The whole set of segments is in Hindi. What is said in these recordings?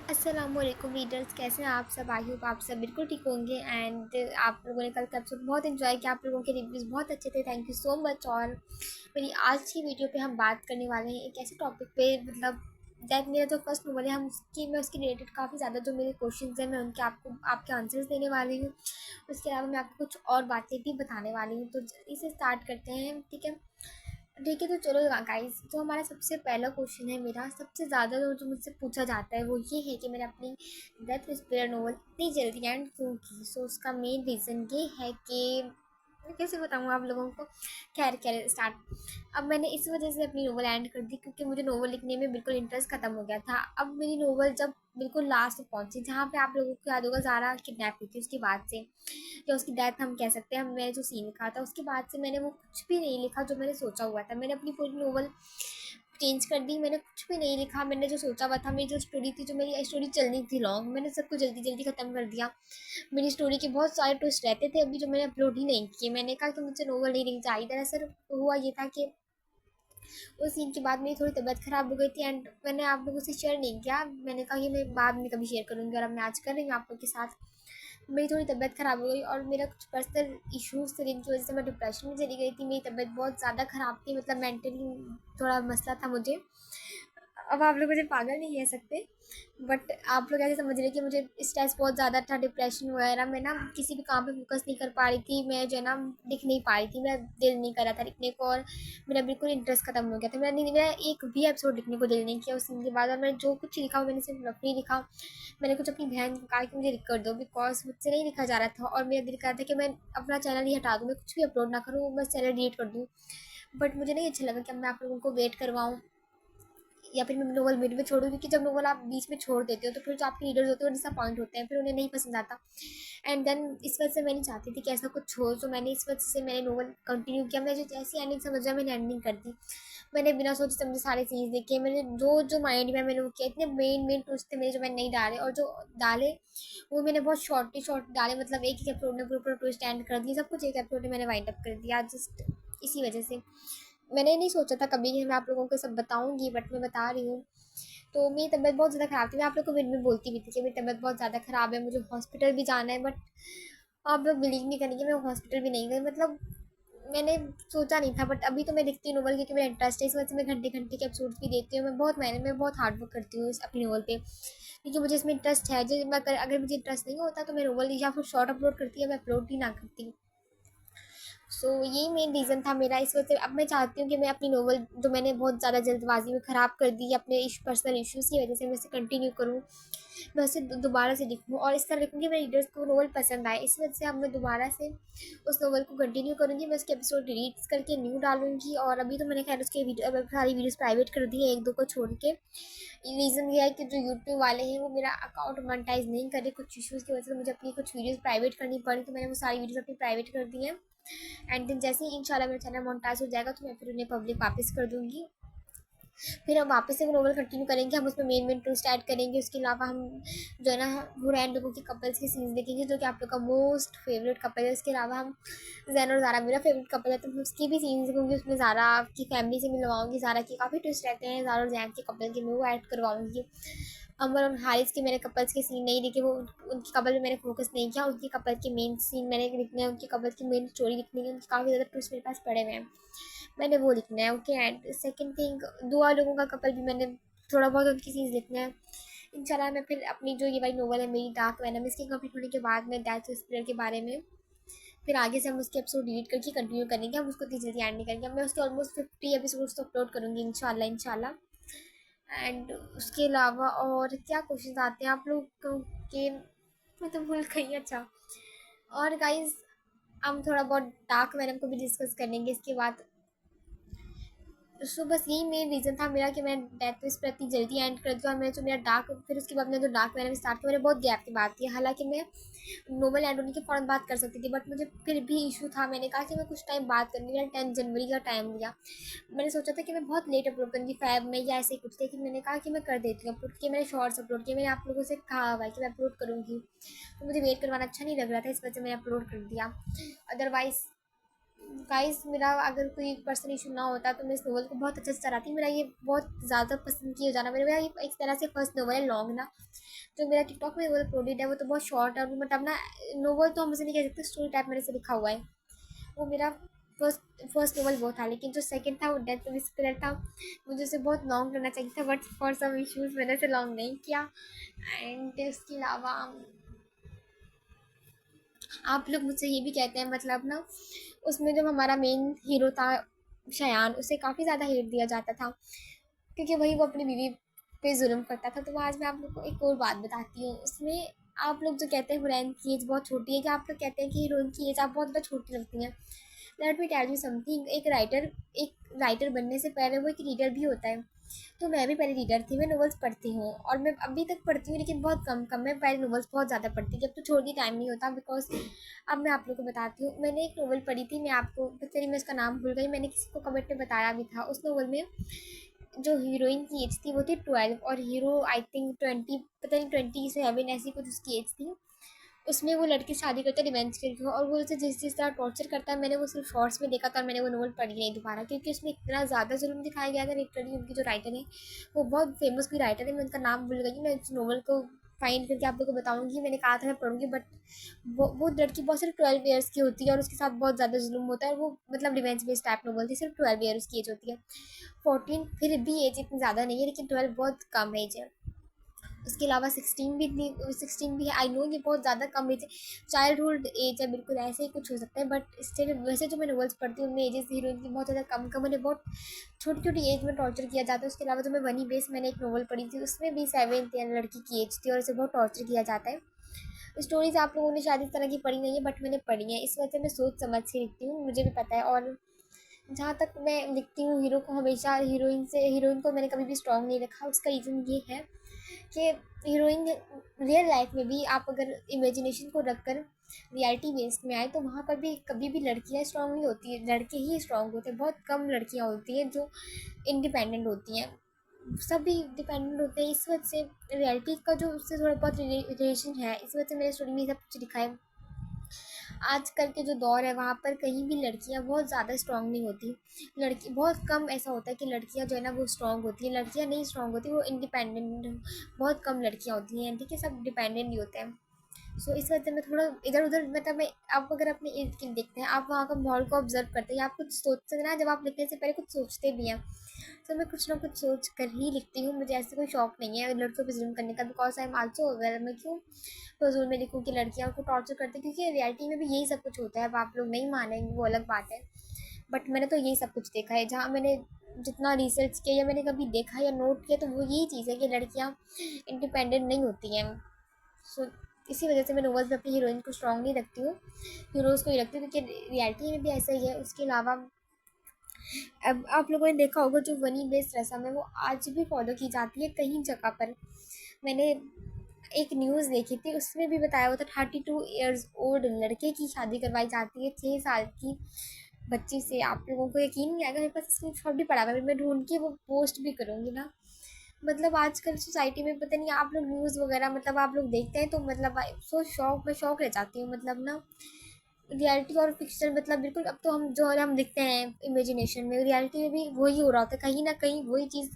अस्सलामुअलैकुम रीडर्स, कैसे हैं आप सब। आई होप आप सब बिल्कुल ठीक होंगे। एंड आप लोगों ने कल का एपिसोड बहुत इन्जॉय किया। आप लोगों के रिव्यूज़ बहुत अच्छे थे, थैंक यू सो मच। और मेरी आज की वीडियो पे हम बात करने वाले हैं एक ऐसे टॉपिक पे, मतलब दैट मेरा जो फर्स्ट नोवेल है, मैं उसके रिलेटेड काफ़ी ज़्यादा जो मेरे क्वेश्चन हैं मैं उनके आपको आपके आंसर्स देने वाली हूँ। उसके अलावा मैं आपको कुछ और बातें भी बताने वाली हूँ, तो जल्दी से स्टार्ट करते हैं, ठीक है। ठीक है, तो चलो गाइस, जो हमारा सबसे पहला क्वेश्चन है, मेरा सबसे ज़्यादा जो मुझसे पूछा जाता है वो ये है कि मैंने अपनी डेथ विस्पेयर नोवेल इतनी जल्दी एंड क्यों की। सो उसका मेन रीज़न ये है कि मैं कैसे बताऊँ आप लोगों को। खैर खैर स्टार्ट। अब मैंने इस वजह से अपनी नोवेल एंड कर दी क्योंकि मुझे नोवेल लिखने में बिल्कुल इंटरेस्ट खत्म हो गया था। अब मेरी नोवेल जब बिल्कुल लास्ट में पहुंची, जहाँ पे आप लोगों को याद होगा ज़ारा किडनैप हुई थी, उसके बाद से या उसकी डेथ हम कह सकते हैं, मैंने जो सीन लिखा था उसके बाद से मैंने वो कुछ भी नहीं लिखा जो मैंने सोचा हुआ था। मैंने अपनी पूरी नोवेल चेंज कर दी, मैंने कुछ भी नहीं लिखा। मैंने जो सोचा हुआ था, मेरी जो स्टोरी थी, जो मेरी स्टोरी चलनी थी लॉन्ग, मैंने सब कुछ जल्दी जल्दी ख़त्म कर दिया। मेरी स्टोरी के बहुत सारे ट्विस्ट रहते थे अभी जो मैंने अपलोड ही नहीं किए। मैंने कहा कि मुझे नोवेल नहीं लिखनी चाहिए। दरअसल हुआ ये था कि उस सीन के बाद मेरी थोड़ी तबीयत ख़राब हो गई थी एंड मैंने आप लोगों से शेयर नहीं किया। मैंने कहा कि मैं बाद में कभी शेयर करूँगी, और अब मैं आज कर रही हूँ आप लोग के साथ। मेरी थोड़ी तबीयत ख़राब हो गई और मेरा कुछ पर्सनल इश्यूज़ थे जिनकी वजह से मैं डिप्रेशन में चली गई थी। मेरी तबीयत बहुत ज़्यादा ख़राब थी, मतलब मेंटली थोड़ा मसला था मुझे। अब आप लोग मुझे पागल नहीं कह सकते, बट आप लोग ऐसे समझ रहे कि मुझे स्ट्रेस बहुत ज़्यादा था, डिप्रेशन वगैरह। मैं ना किसी भी काम पे फोकस नहीं कर पा रही थी, मैं जो है ना लिख नहीं पा रही थी, मेरा दिल नहीं कर रहा था लिखने को, और मेरा बिल्कुल इंटरेस्ट खत्म हो गया था। मेरा एक भी एपिसोड लिखने को दिल नहीं किया उस दिन के बाद। और मैंने जो कुछ लिखा मैंने सिर्फ रफली लिखा। मैंने कुछ अपनी बहन को कहा कि मुझे लिख कर दो, बिकॉज मुझसे नहीं लिखा जा रहा था और मेरा दिल कर रहा था कि मैं अपना चैनल ही हटा दूँ, मैं कुछ भी अपलोड ना करूँ, बस चैनल डिलीट कर दूँ। बट मुझे नहीं अच्छा लगा कि मैं आप लोगों को वेट करवाऊँ या फिर मैं नोवेल मिड में छोड़ूँ, क्योंकि जब नोवेल आप बीच में छोड़ देते हो तो फिर जो आपके रीडर्स होते हैं वो डिसअपॉइंट होते हैं, फिर उन्हें नहीं पसंद आता। एंड देन इस वजह से मैं नहीं चाहती थी कि ऐसा कुछ हो, तो मैंने इस वजह से मैंने नोवेल कंटिन्यू किया। मैं जो जैसी एंडिंग समझा मैंने एंडिंग कर दी। मैंने बिना सोचे समझे सारे सीन्स देखे, मैंने जो जो माइंड में मैंने वो किया। इतने मेन मेन ट्विस्ट थे मेरे जो मैंने नहीं डाले, और जो डाले वो मैंने बहुत शॉर्ट डाले, मतलब एक ही एपिसोड में पूरा ट्विस्ट एंड कर दिया। सब कुछ एक एपिसोड में मैंने वाइंड अप कर दिया, जस्ट इसी वजह से। मैंने नहीं सोचा था कभी कि मैं आप लोगों को सब बताऊंगी, बट मैं बता रही हूँ। तो मेरी तबीयत बहुत ज़्यादा ख़राब थी, मैं आप लोग को मिड में बोलती भी थी कि मेरी तबीयत बहुत ज़्यादा ख़राब है, मुझे हॉस्पिटल भी जाना है। बट आप लोग बिलीव नहीं करेंगे, मैं हॉस्पिटल भी नहीं गई। मतलब मैंने सोचा नहीं था, बट अभी तो मैं लिखती हूँ नोवेल क्योंकि मेरा इंटरेस्ट है, इस वजह से मैं घंटे घंटे के एपिसोड्स भी देती हूँ। मैं बहुत हार्ड वर्क करती हूँ इस अपनी नोवेल पे, क्योंकि मुझे इसमें इंटरेस्ट है। जो मैं अगर मुझे इंटरेस्ट नहीं होता तो मैं नोवेल या फिर शॉर्ट अपलोड करती या मैं अपलोड ही ना करती। सो यही मेन रीज़न था मेरा। इस वजह से अब मैं चाहती हूँ कि मैं अपनी नोवेल जो मैंने बहुत ज़्यादा जल्दबाजी में ख़राब कर दी अपने पर्सनल इश्यूज़ की वजह से, मैं इसे कंटिन्यू करूँ, मैं उसे दोबारा से लिखूँ और इस तरह लिखूँ कि मेरे रीडर्स को नोवेल पसंद आए। इस वजह से अब मैं दोबारा से उस नोवेल को कंटिन्यू करूँगी। मैं उसके एपिसोड डिलीट करके न्यू डालूँगी, और अभी तो मैंने खैर उसके वीडियो सारी वीडियोज़ प्राइवेट कर दी है, एक दो को छोड़ के। रीज़न ये है कि जो यूट्यूब वाले हैं वो मेरा अकाउंट मोनेटाइज नहीं करे कुछ इश्यूज़ की वजह से, मुझे अपनी कुछ वीडियोज़ प्राइवेट करनी पड़ी, तो मैंने वो सारी वीडियोज़ अपनी प्राइवेट कर दी हैं। एंड देन जैसे ही इंशाल्लाह मेरा चैनल मोनेटाइज हो जाएगा तो मैं फिर उन्हें पब्लिक वापस कर दूँगी। फिर हम वापस से वो नोवेल कंटिन्यू करेंगे, हम उसमें मेन मेन ट्विस्ट ऐड करेंगे। उसके अलावा हम जो है ना हुरैन एंड लोगों के कपल्स के सीन्स देखेंगे, जो कि आप लोग का मोस्ट फेवरेट कपल है। उसके अलावा हम जैन और ज़ारा मेरा फेवरेट कपल है, तो मैं उसकी भी सीन्स देखूँगी। उसमें ज़ारा की फैमिली से मिलवाऊँगी, ज़ारा के काफ़ी ट्विस्ट रहते हैं ज़ारा और जैन के कपल के, मैं वो ऐड करवाऊँगी। अमर और हारिस के मैंने कपल्स के सीन नहीं लिखे, वो उनके कपल पे मैंने फोकस नहीं किया। उनके कपल के मेन सीन मैंने लिखने हैं, उनके कपल की मेन स्टोरी लिखनी है, उनके काफ़ी ज़्यादा ट्विस्ट मेरे पास पड़े हुए हैं, मैंने वो लिखना है। ओके, एंड सेकंड थिंग, दुआ लोगों का कपल भी मैंने थोड़ा बहुत उनकी सीन्स लिखना है। इंशाल्लाह मैं फिर अपनी जो ये वाली नोवेल है मेरी डार्क वैनम, इसकी कंप्लीट होने के बाद मैं डेथ विस्परर के बारे में फिर आगे से हम उसके एपिसोड डिलीट करके कंटिन्यू करेंगे। हम उसको इतनी जल्दी एंड नहीं करेंगे, मैं उसके ऑलमोस्ट 50 एपिसोड्स तो अपलोड करूँगी इंशाल्लाह इंशाल्लाह। एंड उसके अलावा और क्या क्वेश्चन आते हैं आप लोग के, मैं तो भूल गई। अच्छा, और गाइज हम थोड़ा बहुत डार्क वैनम को भी डिस्कस करेंगे इसके बाद। सो बस यही मेन रीज़न था मेरा कि मैं डेथ विश पर इतनी जल्दी एंड कर दिया। और मैं जो मेरा डार्क, फिर उसके बाद मैं जो डार्क मैंने स्टार्ट किया, मैंने बहुत गैप की बात की। हालांकि मैं नोवेल एंड होने की फ़ौरन बात कर सकती थी, बट मुझे फिर भी इशू था। मैंने कहा कि मैं कुछ टाइम बात करूँगी, मैंने 10 जनवरी का टाइम लिया। मैंने सोचा था कि मैं बहुत लेट अपलोड करूँगी, फैब में या ऐसे ही कुछ, लेकिन मैंने कहा कि मैं कर देती हूँ अपलोड किए। मैंने शॉर्ट्स अपलोड किए, मैंने आप लोगों से कहा हुआ है कि मैं अपलोड करूँगी, तो मुझे वेट करवाना अच्छा नहीं लग रहा था, इस वजह से मैंने अपलोड कर दिया। अदरवाइज़ गाइस, मेरा अगर कोई पर्सनल इशू ना होता तो मैं इस नोवेल को बहुत अच्छे से चलाती। मेरा ये बहुत ज़्यादा पसंद किया जाना, मेरा ये एक तरह से फर्स्ट नोवेल है लॉन्ग ना, जो मेरा टिकटॉक में वो प्रोडक्ट है वो तो बहुत शॉर्ट है, और वो मतलब ना नोवेल तो हम उसे नहीं कह सकते, स्टोरी टाइप मेरे से लिखा हुआ है। वो मेरा फर्स्ट फर्स्ट नोवेल वो था, लेकिन जो सेकंड था वो डेथ विस्परर था। मुझे उसे बहुत लॉन्ग करना चाहिए था, बट फॉर सम इश्यूज मैंने उसे लॉन्ग नहीं किया। एंड उसके अलावा आप लोग मुझसे ये भी कहते हैं मतलब ना, उसमें जो हमारा मेन हीरो था शयान, उसे काफ़ी ज़्यादा हेट दिया जाता था, क्योंकि वही वो अपनी बीवी पे जुल्म करता था। तो आज मैं आप लोग को एक और बात बताती हूँ। उसमें आप लोग जो कहते हैं हीरोइन की एज बहुत छोटी है, क्या आप लोग कहते हैं कि हीरोइन की एज आप बहुत ज़्यादा छोटी लगती हैं? Let me tell you something, एक राइटर बनने से पहले वो एक रीडर भी होता है। तो मैं भी पहले रीडर थी, मैं नॉवेल्स पढ़ती हूँ, और मैं अभी तक पढ़ती हूँ, लेकिन बहुत कम कम। मैं पहले नॉवेल्स बहुत ज़्यादा पढ़ती थी, अब तो छोड़ने टाइम नहीं होता, बिकॉज अब मैं आप लोग को बताती हूँ। मैंने एक नॉवल पढ़ी थी, मैं आपको चलिए मैं उसका नाम भूल गई, मैंने किसी को कमेंट में बताया भी था। उस नॉवल में जो हीरोइन की एज थी वो थी 12, और हीरो आई थिंक 20, पता नहीं 27 ऐसी कुछ उसकी एज थी। उसमें वो लड़की शादी करता है रिवेंज के लिए, और वो उसे जिस जिस तरह टॉर्चर करता है, मैंने वो सिर्फ शॉर्ट्स में देखा था, और मैंने वो नोवेल पढ़ी नहीं दोबारा, क्योंकि उसमें इतना ज़्यादा जुल्म दिखाया गया था। लिटरली उनकी जो राइटर है वो बहुत फेमस भी राइटर है, मैं उनका नाम भूल गई। मैं उस नोवेल को फाइंड करके आप लोग को बताऊंगी, मैंने कहा था मैं पढ़ूंगी, बट वो लड़की बहुत सिर्फ 12 ईयर्स की होती है, और उसके साथ बहुत ज़्यादा जुल्म होता है, और वो मतलब रिवेंज बेस्ड टाइप नोवेल थी। सिर्फ 12 ईयर उसकी एज होती है, 14 फिर भी एज इतनी ज़्यादा नहीं है, लेकिन 12 बहुत कम एज है। उसके अलावा 16 भी इतनी 16 भी है, आई नो ये बहुत ज़्यादा कम एज है, चाइल्डहुड एज है, बिल्कुल ऐसे ही कुछ हो सकता है, बट स्टिल वैसे जो मैं नॉवेल्स पढ़ती हूँ उनमें एजेस हीरोइन की बहुत ज़्यादा कम कम, उन्हें बहुत छोटी छोटी एज में टॉर्चर किया जाता है। उसके अलावा जो मैं वनी बेस मैंने एक नॉवल पढ़ी थी, उसमें भी 7th ईयर लड़की की एज थी, और उसे बहुत टॉर्चर किया जाता है। स्टोरीज आप लोगों ने शायद इस तरह की पढ़ी नहीं है, बट मैंने पढ़ी है, इस वजह से मैं सोच समझ के लिखती हूँ, मुझे भी पता है। और जहाँ तक मैं लिखती हूँ, हीरो को हमेशा हीरोइन को मैंने कभी भी स्ट्रॉन्ग नहीं रखा। उसका रीज़न ये है कि हीरोइन रियल लाइफ में भी आप अगर इमेजिनेशन को रखकर रियलिटी बेस्ड में आए, तो वहाँ पर भी कभी भी लड़कियाँ स्ट्रांग नहीं होती है, लड़के ही स्ट्रांग होते हैं। बहुत कम लड़कियाँ होती हैं जो इंडिपेंडेंट होती हैं, सभी डिपेंडेंट होते हैं। इस वजह से रियलिटी का जो उससे थोड़ा बहुत रिलेशन है, इस वजह से मेरे स्टोरी में सब कुछ दिखा है। आजकल के जो दौर है वहाँ पर कहीं भी लड़कियाँ बहुत ज़्यादा स्ट्रांग नहीं होती। लड़की बहुत कम ऐसा होता है कि लड़कियाँ जो है ना वो स्ट्रांग होती है, लड़कियाँ नहीं स्ट्रांग होती, वो इंडिपेंडेंट बहुत कम लड़कियाँ होती हैं, ठीक है, सब डिपेंडेंट ही होते हैं। सो इस वजह से मैं थोड़ा इधर उधर मतलब मैं, आप अगर अपने इर्द गिर्द देखते हैं, आप वहाँ का माहौल को ऑब्जर्व करते हैं, आप कुछ सोचते हैं ना, जब आप लिखने से पहले कुछ सोचते भी हैं। तो मैं कुछ ना कुछ सोच कर ही लिखती हूँ, मुझे ऐसे कोई शौक नहीं है लड़कियों पर जुल्म करने का, because I am also aware. मैं क्यों फजूल में लिखूँ कि लड़कियों को टॉर्चर करते हैं, क्योंकि रियलिटी में भी यही सब कुछ होता है। अब आप लोग नहीं मानेंगे वो अलग बात है, बट मैंने तो यही सब कुछ देखा है। जहाँ मैंने जितना रिसर्च किया या मैंने कभी देखा या नोट किया, तो वो यही चीज़ है कि लड़कियाँ इंडिपेंडेंट नहीं होती हैं। सो इसी वजह से मैं नोवेल्स में अपनी हीरोइन को स्ट्रॉन्ग नहीं रखती हूँ, हीरोज़ को ही रखती हूँ, क्योंकि रियलिटी में भी ऐसा ही है। उसके अलावा अब आप लोगों ने देखा होगा जो वनी बेस्ड रस्म है वो आज भी फॉलो की जाती है कहीं जगह पर। मैंने एक न्यूज़ देखी थी, उसमें भी बताया हुआ था 32 ईयर्स ओल्ड लड़के की शादी करवाई जाती है 6 साल की बच्ची से। आप लोगों को यकीन नहीं आएगा, मेरे पास स्क्रीन शॉट भी पड़ा हुआ है, मैं ढूंढ के वो पोस्ट भी करूँगी ना। मतलब आजकल सोसाइटी में पता नहीं, आप लोग न्यूज़ वगैरह मतलब आप लोग देखते हैं तो मतलब सो शौक मैं शौक रह जाती हूँ। मतलब ना रियलिटी और फिक्शन मतलब बिल्कुल, अब तो हम जो हम लिखते हैं इमेजिनेशन में, रियलिटी में भी वही हो रहा होता है, कहीं ना कहीं वही चीज़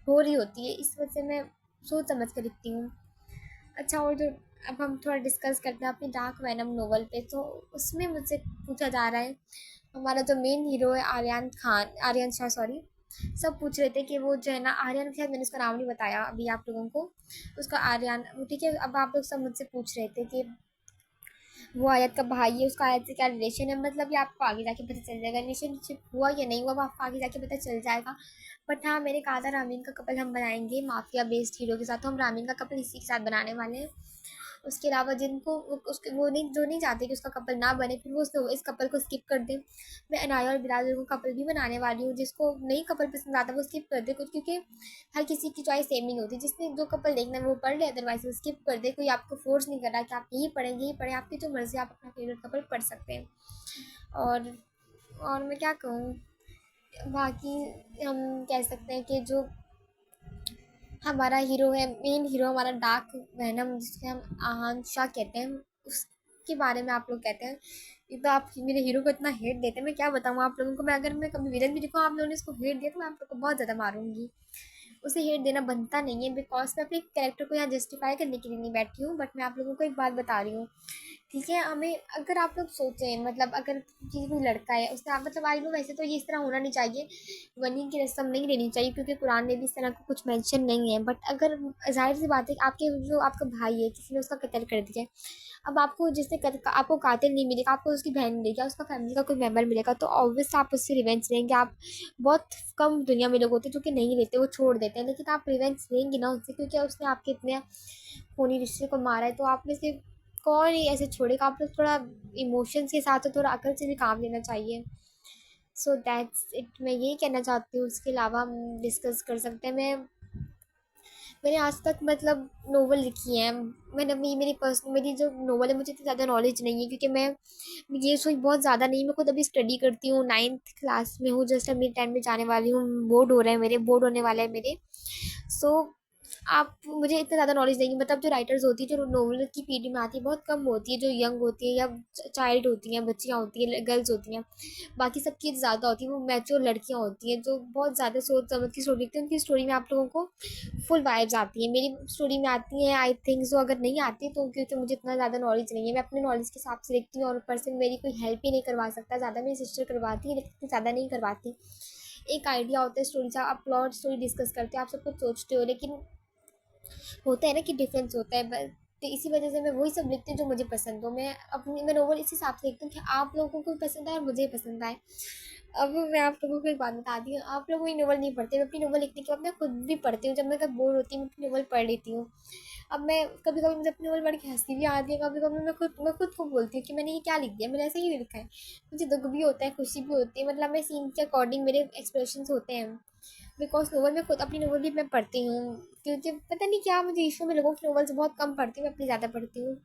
हो रही होती है। इस वजह से मैं सोच समझ कर लिखती हूँ। अच्छा, और जो अब हम थोड़ा डिस्कस करते हैं अपनी डार्क वैनम नोवेल पे, तो उसमें मुझसे पूछा जा रहा है, हमारा जो मेन हीरो है आर्यन शाह सॉरी, सब पूछ रहे थे कि वो जो है ना आर्यन, शायद मैंने उसका नाम नहीं बताया अभी आप लोगों को, उसका आर्यन ठीक है। अब आप लोग सब मुझसे पूछ रहे थे कि वो आयत का भाई है, उसका आयत से क्या रिलेशन है, मतलब ये आपको आगे जाके पता चल जाएगा, रिलेशनशिप हुआ या नहीं हुआ वो आपको आगे जाके पता चल जाएगा। बट हाँ, मैंने कहा था रामीन का कपल हम बनाएंगे माफिया बेस्ड हीरो के साथ, तो हम रामीन का कपल इसी के साथ बनाने वाले हैं। उसके अलावा जिनको उसके वो नहीं जो नहीं चाहते कि उसका कपल ना बने, फिर वो इस कपल को स्किप कर दे। मैं अनाया और बिलाल को कपल भी बनाने वाली हूँ, जिसको नहीं कपल पसंद आता वो स्किप कर दे कुछ, क्योंकि हर किसी की चॉइस सेम नहीं होती। जिसने जो कपल देखना है वो पढ़ ले, अदरवाइज वो स्किप कर दे। कोई आपको फोर्स नहीं कर रहा कि आप यही पढ़ें, आपकी जो मर्ज़ी, आप अपना फेवरेट कपल पढ़ सकते हैं। और और मैं क्या कहूँ, बाकी हम कह सकते हैं कि जो हमारा हीरो है, मेन हीरो हमारा डार्क वैनम, जिसके हम आहान शाह कहते हैं, उसके बारे में आप लोग कहते हैं। एक तो आप मेरे हीरो को इतना हेट देते हैं, मैं क्या बताऊँ आप लोगों को। मैं अगर मैं कभी विलन भी दिखाऊँ, आप लोगों ने इसको हेट दिया तो मैं आप लोग को बहुत ज़्यादा मारूंगी। उसे हेट देना बनता नहीं है, बिकॉज मैं अपने कैरेक्टर को यहाँ जस्टिफाई करने के लिए नहीं बैठी हूँ, बट मैं आप लोगों को एक बात बता रही हूँ। ठीक है, हमें अगर आप लोग सोचें, मतलब अगर किसी कोई लड़का है उसने आप मतलब आई नो वैसे तो ये इस तरह होना नहीं चाहिए, वनी की रस्म नहीं लेनी चाहिए क्योंकि कुरान में भी इस तरह का कुछ मेंशन नहीं है, बट अगर जाहिर सी बात है कि आपके जो आपका भाई है किसी ने उसका कत्ल कर दिया है, अब आपको जिसने आपको कातिल नहीं मिलेगा, आपको उसकी बहन मिलेगी, उसका फैमिली का कोई मेंबर मिलेगा, तो ऑब्वियस आप उससे रिवेंज लेंगे। आप बहुत कम दुनिया में लोग होते हैं जो कि नहीं लेते, वो छोड़ देते हैं, लेकिन आप रिवेंज लेंगे ना उससे, क्योंकि उसने आपके इतने खूनी रिश्ते को मारा है, तो आप में से कौन ही ऐसे छोड़ेगा। आप लोग थोड़ा इमोशंस के साथ तो थोड़ा अकल से भी काम लेना चाहिए। सो दैट्स इट, मैं यही कहना चाहती हूँ। उसके अलावा हम डिस्कस कर सकते हैं। मैंने आज तक मतलब नोवेल लिखी है। मैंने अपनी मेरी जो नोवेल है मुझे इतनी ज़्यादा नॉलेज नहीं है, क्योंकि मैं ये सोच बहुत ज़्यादा नहीं, मैं खुद अभी स्टडी करती हूँ, 9th क्लास में हूँ, जस्ट अभी 10 में जाने वाली हूँ, बोर्ड हो रहे हैं मेरे, बोर्ड होने वाला है मेरे। सो आप मुझे इतना ज़्यादा नॉलेज नहीं है, मतलब जो राइटर्स होती है जो नॉवल की पीढ़ी में आती है बहुत कम होती है, जो यंग होती है या चाइल्ड होती हैं, बच्चियाँ होती हैं, गर्ल्स होती हैं। बाकी सबकी ज़्यादा होती है वो मैच्योर लड़कियाँ होती हैं जो बहुत ज़्यादा सोच समझ की स्टोरी लिखती हैं, उनकी स्टोरी में आप लोगों को फुल वाइब्स आती हैं। मेरी स्टोरी में आती हैं आई थिंक सो, अगर नहीं आती तो क्योंकि मुझे इतना ज़्यादा नॉलेज नहीं है, मैं अपने नॉलेज के हिसाब से लिखती हूँ, और ऊपर से मेरी कोई हेल्प ही नहीं करवा सकता, ज़्यादा मेरी सिस्टर करवाती है लेकिन ज़्यादा नहीं करवाती। एक आइडिया होता है स्टोरी का, आप प्लॉट स्टोरी डिस्कस करते हो, आप सब कुछ सोचते हो, लेकिन होता है ना कि डिफरेंस होता है बस। तो इसी वजह से मैं वही सब लिखती हूँ जो मुझे पसंद हो। मैं नोवेल इस हिसाब से लिखती हूँ कि आप लोगों को भी पसंद आए और मुझे भी पसंद आए। अब मैं आप लोगों को एक बात बताती हूँ, आप लोग कोई नोवेल नहीं पढ़ते, मैं अपनी नोवेल लिखने के बाद मैं खुद भी पढ़ती हूँ, जब मैं कभी बोर होती हूँ मैं अपनी नोवेल पढ़ लेती हूँ। अब मैं कभी कभी मुझे अपनी नोवेल पढ़ के हंसी भी आती है, कभी कभी मैं खुद को बोलती हूँ कि मैंने ये क्या लिख दिया, मैंने ऐसे ही लिखा है। मुझे दुख भी होता है, खुशी भी होती है, मतलब मैं सीन के अकॉर्डिंग मेरे एक्सप्रेशंस होते हैं। बिकॉज नोवेल में खुद अपनी नोवेल भी मैं पढ़ती हूँ, क्योंकि पता नहीं क्या मुझे इशू में लोगों की नोवेल्स बहुत कम पढ़ती हूँ, मैं अपनी ज़्यादा पढ़ती हूँ।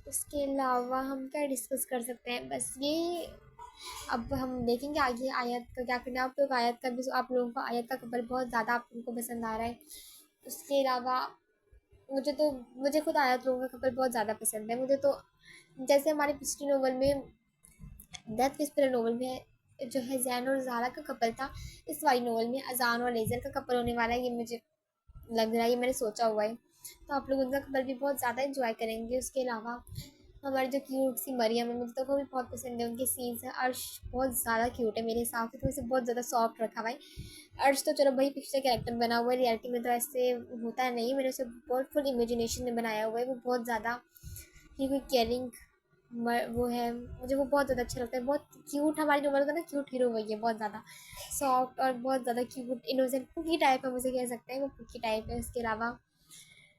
उसके अलावा हम क्या डिस्कस कर सकते हैं, बस ये। अब हम देखेंगे आगे आयत का क्या करना है। आप लोग आयत का भी, आप लोगों को आयत का कपल बहुत ज़्यादा आप लोगों को पसंद आ रहा है। उसके अलावा मुझे खुद आयत लोगों का कपल बहुत ज़्यादा पसंद है। मुझे तो जैसे हमारी पिछली नोवेल में, डेथ विस्परर नोवेल में जो है जैन और ज़ारा का कपल था, इस वाली नोवेल में अजान और लेज़र का कपल होने वाला है, ये मुझे लग रहा है, ये मैंने सोचा हुआ है। तो आप लोग उनका कपल भी बहुत ज़्यादा इंजॉय करेंगे। उसके अलावा हमारी जो क्यूट सी मरियम है, मुझे तो वो भी बहुत पसंद है, उनके सीन्स है। अर्श बहुत ज़्यादा क्यूट है मेरे हिसाब से, तो इसे बहुत ज़्यादा सॉफ्ट रखा हुआ है। अर्श तो चलो भाई पिक्चर कैरेक्टर बना हुआ है, रियलिटी में तो ऐसे होता नहीं, मैंने उसे बहुत फुल इमेजिनेशन में बनाया हुआ है। वो बहुत ज़्यादा ही कोई केयरिंग वो है, मुझे वो बहुत ज़्यादा अच्छा लगता है। बहुत क्यूट, हमारी नॉर्मल का ना क्यूट हीरो वही है, बहुत ज़्यादा सॉफ्ट और बहुत ज़्यादा क्यूट इनोसेंट कुकी टाइप है, मुझे कह सकते हैं वो कुकी टाइप है। उसके अलावा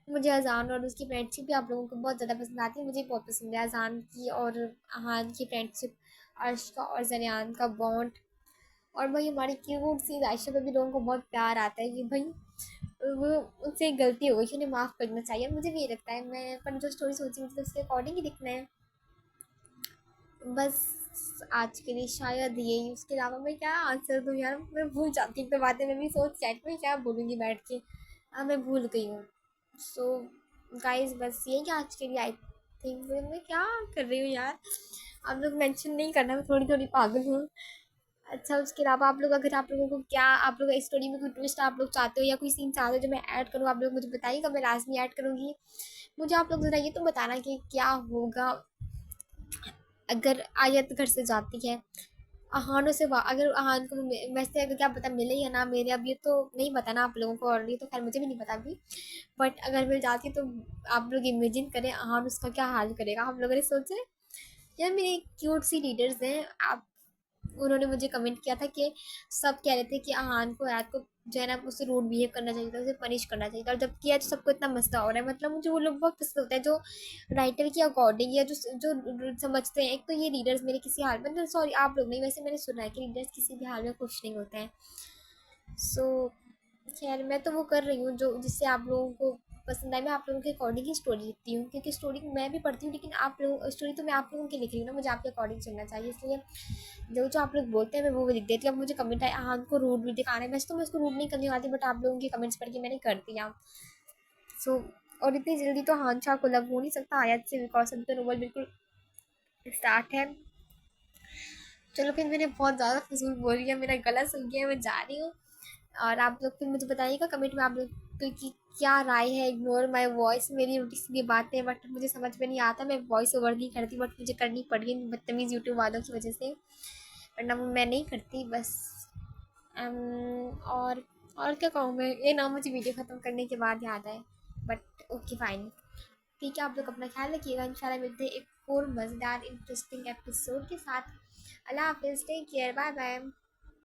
मुझे अजान और उसकी फ्रेंडशिप भी आप लोगों को बहुत ज़्यादा पसंद आती है, मुझे बहुत पसंद है अजान की और अहान की फ्रेंडशिप, अर्श का और जरियान का बॉन्ड। और भाई हमारी क्यूट सी रायशा पे भी लोगों को बहुत प्यार आता है कि भाई वो उनसे एक गलती हो गई, उन्हें माफ़ करना चाहिए। मुझे भी ये लगता है, मैं पर जो स्टोरी सोची मुझे तो उसके अकॉर्डिंग ही दिखना है। बस आज के लिए शायद यही। उसके अलावा मैं क्या आंसर दूँ यार, मैं भूल जाती हूँ तो बातें, मैं भी सोच के आई थी मैं क्या बोलूँगी बैठ के, अब मैं भूल गई हूँ। सो गाइस बस यही कि आज के लिए आई थिंक मैं क्या कर रही हूँ यार, आप लोग मेंशन नहीं करना, मैं थोड़ी थोड़ी पागल हूँ। अच्छा उसके अलावा आप लोग, अगर आप लोगों को क्या, आप लोग इस स्टोरी में कोई ट्विस्ट आप लोग चाहते हो या कोई सीन चाहते हो जो मैं ऐड करूँ, आप लोग मुझे बताइएगा, मैं लास्ट में ऐड करूँगी। मुझे आप लोग ज़रा ये तो बताना कि क्या होगा अगर आयत घर से जाती है, अहानों से अगर अहान को वैसे अगर क्या पता मिले या ना मेरे, अब ये तो नहीं पता ना आप लोगों को, और ये तो खैर मुझे भी नहीं पता अभी, बट अगर मिल जाती तो आप लोग इमेजिन करें अहान उसका क्या हाल करेगा। हम लोगों ने सोचे यार, मेरे क्यूट सी रीडर्स हैं आप, उन्होंने मुझे कमेंट किया था कि सब कह रहे थे कि अहान को, रात को जो है ना उससे रूड बिहेव करना चाहिए था, उसे पनिश करना चाहिए था, और जब किया तो सबको इतना मसला हो रहा है। मतलब मुझे वो लोग बहुत पसंद होते हैं जो राइटर के अकॉर्डिंग या जो जो समझते हैं। एक तो ये रीडर्स मेरे किसी हाल में, मतलब सॉरी आप लोग नहीं, वैसे मैंने सुना है कि रीडर्स किसी भी हाल में खुश नहीं होते हैं। सो खैर मैं तो वो कर रही हूँ जो जिससे आप लोगों को पसंद आए। मैं आप लोगों के अकॉर्डिंग ही स्टोरी लिखती हूँ, क्योंकि स्टोरी मैं भी पढ़ती हूँ, लेकिन आप लोग स्टोरी तो मैं आप लोगों की लिख रही हूँ ना, मुझे आपके अकॉर्डिंग चलना चाहिए, इसलिए जो जो आप लोग बोलते हैं मैं वो लिख देती हूँ। अब मुझे कमेंट आए हाँ उनको रूड भी दिखाना है, वैसे तो मैं उसको रूड नहीं करने वाली, बट आप लोगों के कमेंट्स पढ़ के मैंने कर दिया। सो और इतनी जल्दी तो हान शाह को लव हो नहीं सकता आयत से, बिकॉज अभी तो नोवेल बिल्कुल स्टार्ट है। चलो फिर मैंने बहुत ज़्यादा फजूल बोल लिया, मेरा गला सूख गया, मैं जा रही हूँ। और आप लोग फिर मुझे बताइएगा कमेंट में आप लोग की क्या राय है। इग्नोर माय वॉइस, मेरी उल्टी सीधी बातें बट मुझे समझ में नहीं आता, मैं वॉइस ओवर नहीं करती बट मुझे करनी पड़ गई बदतमीज़ यूट्यूब वालों की वजह से, वरना वो मैं नहीं करती बस। और क्या कहूँ मैं, ये ना मुझे वीडियो ख़त्म करने के बाद याद आए, बट ओके फाइन। ठीक है, आप लोग अपना ख्याल रखिएगा। इंशाल्लाह मिलते हैं एक और मज़ेदार इंटरेस्टिंग एपिसोड के साथ। अल्लाह हाफिज़, टेक केयर, बाय बाय।